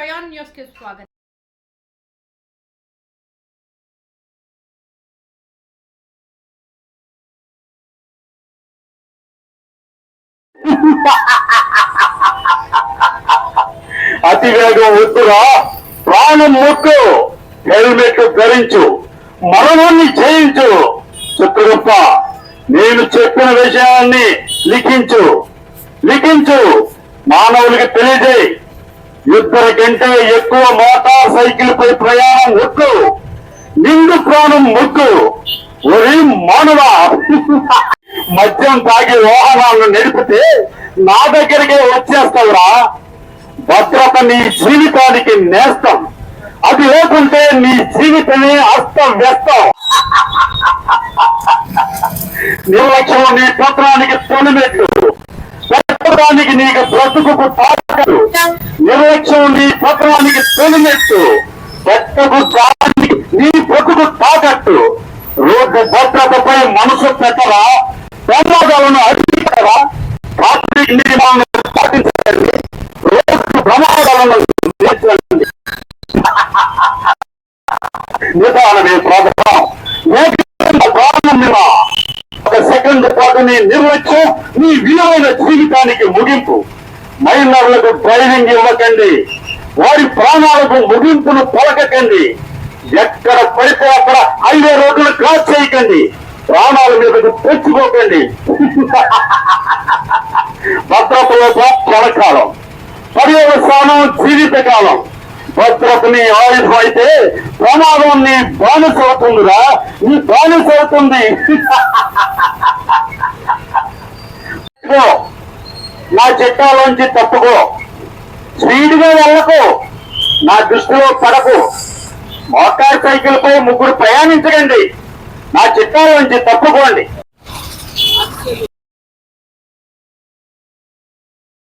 Prayan news కి స్వాగతం. అతివేగం వద్దురా, ప్రాణం మొక్కు, హెల్మెట్ ధరించు, మరణాన్ని జయించు. చిత్రగుప్త, నేను చెప్పిన విషయాన్ని లిఖించు, మానవులకి తెలియజేయి. ఇద్దరి కంటే ఎక్కువ మోటార్ సైకిల్ పై ప్రయాణం వద్దు, నిండు ప్రాణం మొక్కు. ఒరే మానవా, మద్యం తాగి వాహనాలను నడిపితే నా దగ్గరికే వచ్చేస్తావురా. భద్రత నీ జీవితానికి నేస్తం, అది లేకుంటే నీ జీవితమే అస్తవ్యస్తం. నిర్లక్ష్యం నీ పత్రానికి తొలిమెట్టు, పెట్టడానికి నీకు బ్రతుకు తాకట్టు. నిర్లక్ష్యం నీ పత్రానికి తొలిమెట్టు, పెట్టడానికి నీ బ్రతుకు తాకట్టు. రోడ్డు భద్రతపై మనసు పెట్టరా, ప్రమాదాలను అడ్డుకుంటారా, ట్రాఫిక్ నియమాలను పాటించండి, రోడ్డు ప్రమాదాలను తీర్చండి. నిదానమే ప్రారంభం, ప్రారంభమా. ఒక సెకండ్ పాటు నీ నిర్లక్ష్యం నీ విలువైన జీవితానికి ముగింపు. మైనర్లకు డ్రైవింగ్ ఇవ్వకండి, వారి ప్రాణాలకు ముగింపును పలకకండి. ఎక్కడ పడితే అక్కడ హైవే రోడ్లు క్రాస్ చేయకండి, ప్రాణాల మీదకు తెచ్చుకోకండి. భద్రతలో క్షణకాలం, పర్యవసానం జీవితకాలం. భద్రతని ఆయుధం అయితే ప్రమాదం నీ బానిస అవుతుందిరా, నీ బానిస అవుతుంది. నా చట్టాలోంచి తప్పుకో, స్పీడ్గా వెళ్ళకు, నా దృష్టిలో పడకు. మోటార్ సైకిల్ పై ముగ్గురు ప్రయాణించకండి, నా చట్టాలోంచి తప్పుకోండి.